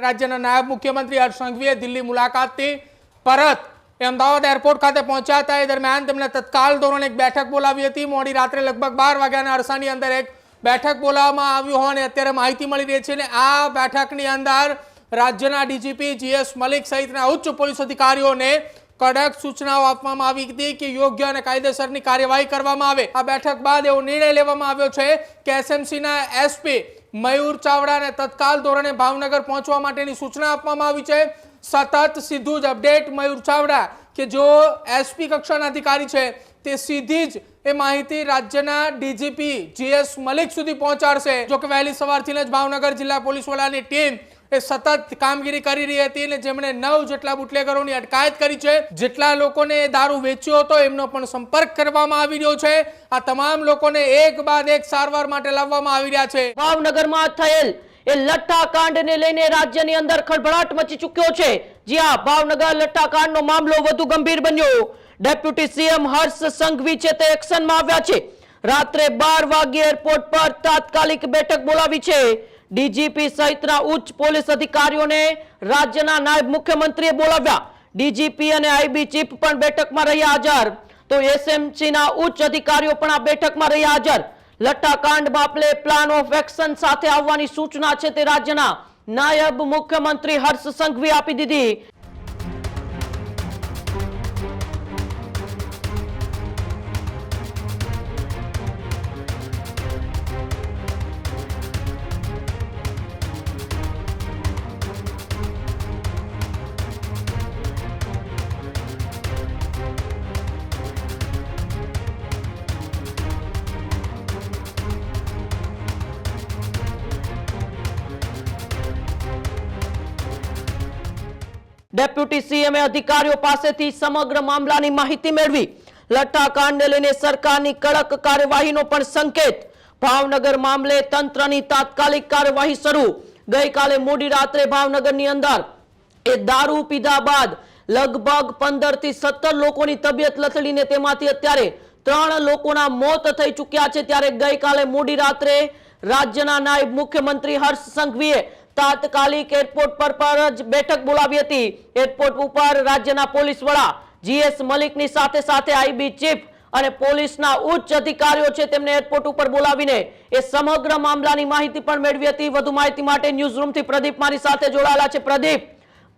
રાજ્યના નાયબ મુખ્યમંત્રી હર્ષ સંઘવીએ દિલ્હી મુલાકાતથી પરત અમદાવાદ એરપોર્ટ ખાતે પહોંચ્યા હતા। એ દરમિયાન તેમણે તત્કાલ ધોરણે એક બેઠક બોલાવી હતી। મોડી રાત્રે લગભગ 12 વાગ્યાના અરસાની અંદર એક બેઠક બોલાવવામાં આવી હોવાની અત્યારે માહિતી મળી રહી છે। અને આ બેઠકની અંદર રાજ્યના ડીજીપી જીએસ મલિક સહિતના ઉચ્ચ પોલીસ અધિકારીઓને કડક સૂચનાઓ આપવામાં આવી હતી કે યોગ્ય અને કાયદેસરની કાર્યવાહી કરવામાં આવે। આ બેઠક બાદ એવો નિર્ણય લેવામાં આવ્યો છે કે એસએમસીના એસપી મયુર ચાવડાને તત્કાલ ધોરણે ભાવનગર પહોંચવા માટેની સૂચના આપવામાં આવી છે। સતત સીધું જ અપડેટ મયુર ચાવડા કે જો એસપી કક્ષાના અધિકારી છે તે સીધી જ એ માહિતી રાજ્યના ડીજીપી જીએસ મલિક સુધી પહોંચાડશે। જો કે વહેલી સવારથી જ ભાવનગર જિલ્લા પોલીસ વડાની ટીમ એ સતત કામગીરી કરી રહી હતી અને જેમણે 9 જેટલા બુટલેગરોની અટકાયત કરી છે। જેટલા લોકોને દારૂ વેચ્યો હતો એમનો પણ સંપર્ક કરવામાં આવી રહ્યો છે। આ તમામ લોકોને એક બાદ એક સારવાર માટે લાવવામાં આવી રહ્યા છે। ભાવનગરમાં થયેલ એ લઠ્ઠાકાંડને લઈને રાજ્યની અંદર ખળભળાટ મચી ચૂક્યો છે। જી હા, ભાવનગર લઠ્ઠાકાંડનો મામલો વધુ ગંભીર બન્યો। ડેપ્યુટી સીએમ હર્ષ સંઘવી છે તે એક્શનમાં આવ્યા છે। રાત્રે 12 વાગ્યે એરપોર્ટ પર તાત્કાલિક બેઠક બોલાવી છે। ડીજીપી સહિતના ઉચ્ચ પોલીસ અધિકારીઓને રાજ્યના નાયબ મુખ્યમંત્રીએ બોલાવ્યા। ડીજીપી અને આઈબી ચીફ પણ બેઠકમાં રહ્યા હાજર, તો એસએમસીના ઉચ્ચ અધિકારીઓ પણ આ બેઠકમાં રહ્યા હાજર। લઠ્ઠાકાંડ મામલે પ્લાન ઓફ એક્શન સાથે આવવાની સૂચના છે તે રાજ્યના નાયબ મુખ્યમંત્રી હર્ષ સંઘવી આપી દીધી। ડેપ્યુટી સીએમએ અધિકારીઓ પાસેથી સમગ્ર મામલાની માહિતી મેળવી। લઠ્ઠાકાંડને લઈને સરકારની કડક કાર્યવાહીનો પણ સંકેત। ભાવનગર મામલે તંત્રની તાત્કાલિક કાર્યવાહી શરૂ। ગઈકાલે મોડી રાત્રે ભાવનગરની અંદર એ દારૂ પીધા બાદ લગભગ 15 થી 17 લોકોની તબિયત લથડીને તેમાંથી અત્યારે 3 લોકોના મોત થઈ ચૂક્યા છે। ત્યારે ગઈકાલે મોડી રાત્રે રાજ્યના નાયબ મુખ્યમંત્રી હર્ષ સંઘવીએ તાત્કાલિક એરપોર્ટ પર જ બેઠક બોલાવી હતી। એરપોર્ટ ઉપર રાજ્યના પોલીસ વડા જીએસ મલિકની સાથે સાથે આઈબી ચીફ અને પોલીસના ઉચ્ચ અધિકારીઓ છે તેમને એરપોર્ટ ઉપર બોલાવીને એ સમગ્ર મામલાની માહિતી પણ મેળવી હતી। વધુ માહિતી માટે ન્યૂઝ રૂમથી પ્રદીપ મારી સાથે જોડાયેલા છે। પ્રદીપ,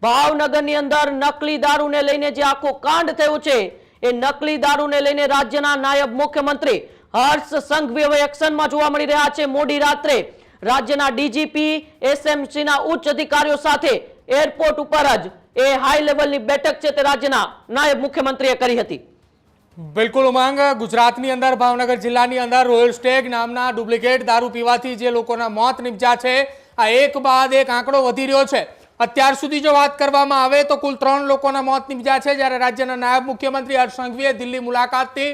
ભાવનગરની અંદર નકલી દારૂને લઈને જે આખો કાંડ થયો છે એ નકલી દારૂને લઈને રાજ્યના નાયબ મુખ્યમંત્રી હર્ષ સંઘવી હવે એક્શનમાં જોવા મળી રહ્યા છે। મોડી રાત્રે રાજ્યના ડીજીપી એસએમસીના ઉચ્ચ અધિકારીઓ સાથે એરપોર્ટ ઉપર જ એ હાઈ લેવલની બેઠક છે તે રાજ્યના નાયબ મુખ્યમંત્રીએ કરી હતી। બિલકુલ ઉમંગ, ગુજરાતની અંદર ભાવનગર જિલ્લાની અંદર રોયલ સ્ટેગ નામના ડુપ્લિકેટ દારૂ પીવાથી જે લોકોના મોત નિપજ્યા છે આ એક બાદ એક આંકડો વધી રહ્યો છે। અત્યાર સુધી જો વાત કરવામાં આવે તો કુલ 3 લોકોના મોત નિપજ્યા છે। જ્યારે રાજ્યના નાયબ મુખ્યમંત્રી હર્ષ સંઘવીએ દિલ્હી મુલાકાતથી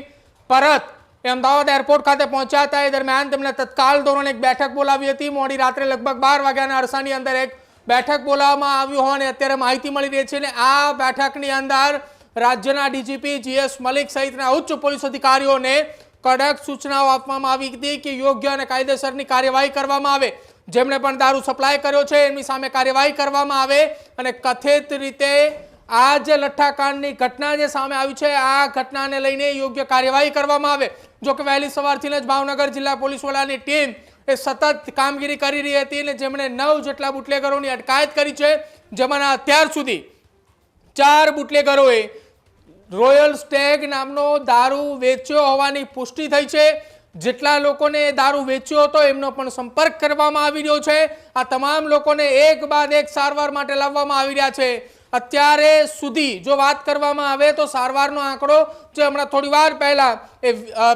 પરત અમદાવાદ એરપોર્ટ ખાતે પહોંચ્યા હતા। એ દરમિયાન તેમણે તત્કાલ ધોરણે એક બેઠક બોલાવી હતી। મોડી રાત્રે લગભગ 12 વાગ્યાના અરસાની અંદર એક બેઠક બોલાવવામાં આવી હોવાની અત્યારે માહિતી મળી રહી છે। અને આ બેઠકની અંદર રાજ્યના ડીજીપી જીએસ મલિક સહિતના ઉચ્ચ પોલીસ અધિકારીઓને કડક સૂચનાઓ આપવામાં આવી હતી કે યોગ્ય અને કાયદેસરની કાર્યવાહી કરવામાં આવે। જેમણે પણ દારૂ સપ્લાય કર્યો છે એમની સામે કાર્યવાહી કરવામાં આવે અને કથિત રીતે આ જે લઠ્ઠાકાંડની ઘટના જે સામે આવી છે આ ઘટનાને લઈને યોગ્ય કાર્યવાહી કરવામાં આવે। જો કે વહેલી સવારથી જ ભાવનગર જિલ્લા પોલીસ વડાની ટીમ એ સતત કામગીરી કરી રહી હતી અને જેમણે 9 જેટલા બુટલેગરોની અટકાયત કરી છે। જેમાંના અત્યાર સુધી 4 બુટલેગરોએ રોયલ સ્ટેગ નામનો દારૂ વેચ્યો હોવાની પુષ્ટિ થઈ છે। જેટલા લોકોને દારૂ વેચ્યો હતો એમનો પણ સંપર્ક કરવામાં આવી રહ્યો છે। આ તમામ લોકોને એક બાદ એક સારવાર માટે લાવવામાં આવી રહ્યા છે। અત્યારે સુધી જો વાત કરવામાં આવે તો સારવારનો આંકડો જે હમણાં થોડી વાર પહેલા એ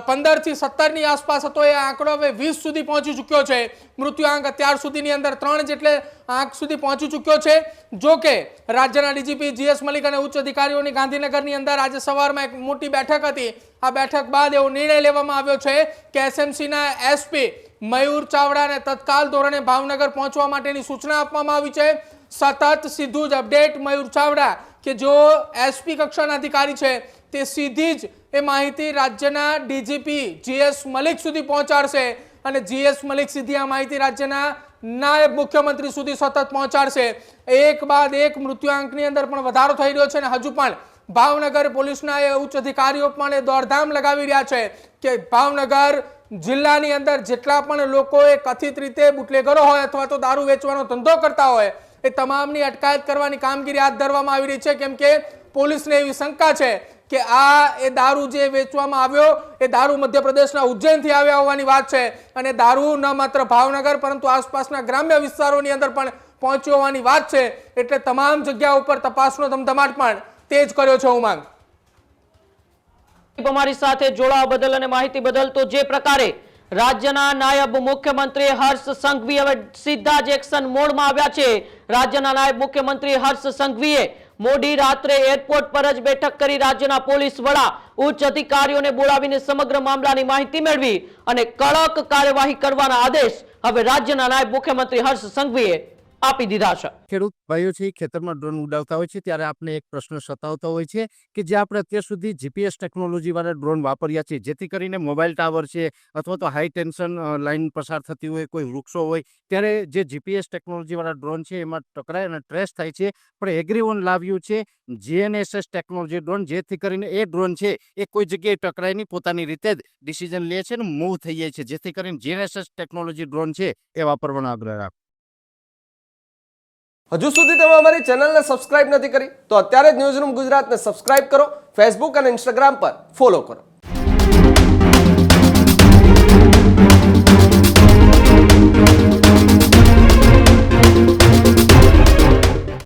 15 થી 17 ની આસપાસ હતો એ આંકડો હવે 20 સુધી પહોંચી ચૂક્યો છે। મૃત્યુઆંક અત્યાર સુધીની અંદર 3 જેટલે આંક સુધી પહોંચી ચૂક્યો છે। જો કે રાજ્યના ડીજીપી જીએસ મલિક અને ઉચ્ચ અધિકારીઓની ગાંધીનગરની અંદર આજે સવારમાં એક મોટી બેઠક હતી। આ બેઠક બાદ એવો નિર્ણય લેવામાં આવ્યો છે કે એસએમસીના એસપી મયુર ચાવડાને તત્કાલ ધોરણે ભાવનગર પહોંચવા માટેની સૂચના આપવામાં આવી છે। સતત સીધું જ અપડેટ મયુર ચાવડા કે જો એસપી કક્ષાના અધિકારી છે તે સીધી જ એ માહિતી રાજ્યના ડીજીપી જીએસ મલિક સુધી પહોંચાડશે અને જીએસ મલિક સીધી આ માહિતી રાજ્યના નાયબ મુખ્યમંત્રી સુધી સતત પહોંચાડશે। એક બાદ એક મૃત્યુઆંકની અંદર પણ વધારો થઈ રહ્યો છે અને હજુ પણ ભાવનગર પોલીસના એ ઉચ્ચ અધિકારીઓ પણ એ દોડધામ લગાવી રહ્યા છે કે ભાવનગર જિલ્લાની અંદર જેટલા પણ લોકોએ કથિત રીતે બુટલેગરો હોય અથવા તો દારૂ વેચવાનો ધંધો કરતા હોય એ તમામની અટકાયત કરવાની કામગીરી હાથ ધરવામાં આવી રહી છે, કેમ કે પોલીસને એવી શંકા છે કે એ દારૂ જે વેચવામાં આવ્યો એ દારૂ મધ્યપ્રદેશના ઉજ્જૈનથી આવ્યા હોવાની વાત છે અને દારૂ ન માત્ર ભાવનગર પરંતુ આસપાસના ગ્રામ્ય વિસ્તારોની અંદર પણ પહોંચ્યો હોવાની વાત છે। એટલે તમામ જગ્યા ઉપર તપાસનો ધમધમાટ પણ તેજ કર્યો છે। ઉમાંગ, અમારી સાથે જોડાવા બદલ અને માહિતી બદલ। તો જે પ્રકારે રાજ્યના નાયબ મુખ્યમંત્રી હર્ષ સંઘવી હવે સીધા જ એક્શન મોડમાં આવ્યા છે। રાજ્યના નાયબ મુખ્યમંત્રી હર્ષ સંઘવીએ મોડી રાત્રે એરપોર્ટ પર જ બેઠક કરી રાજ્યના પોલીસ વડા ઉચ્ચ અધિકારીઓને બોલાવીને સમગ્ર મામલાની માહિતી મેળવી અને કડક કાર્યવાહી કરવાના આદેશ હવે રાજ્યના નાયબ મુખ્યમંત્રી હર્ષ સંઘવીએ આપી દીધા છે। ખેડૂત ભાઈઓ છે ખેતરમાં ડ્રોન ઉડાવતા હોય છે ત્યારે આપણે એક પ્રશ્ન સતાવતો હોય છે કે જે આપણે અત્યાર સુધી જીપીએસ ટેકનોલોજી વાળા ડ્રોન વાપર્યા છે, જેથી કરીને મોબાઈલ ટાવર છે અથવા તો હાઈ ટેન્શન લાઈન પસાર થતી હોય, કોઈ વૃક્ષો હોય, ત્યારે જે જીપીએસ ટેકનોલોજી વાળા ડ્રોન છે એમાં ટકરાય અને ટ્રેસ થાય છે। પણ એગ્રીવન લાવ્યું છે જીએનએસએસ ટેકનોલોજી ડ્રોન, જેથી કરીને એ ડ્રોન છે એ કોઈ જગ્યાએ ટકરાય નહીં, પોતાની રીતે જ ડિસિઝન લે છે અને મૂવ થઈ જાય છે, જેથી કરીને જીએનએસએસ ટેકનોલોજી ડ્રોન છે એ વાપરવાનો આગ્રહ રાખો। હજુ સુધી તમે અમારી ચેનલને સબસ્ક્રાઇબ નથી કરી તો અત્યારે જ ન્યૂઝરૂમ ગુજરાતને સબસ્ક્રાઇબ કરો, ફેસબુક અને ઇન્સ્ટાગ્રામ પર ફોલો કરો।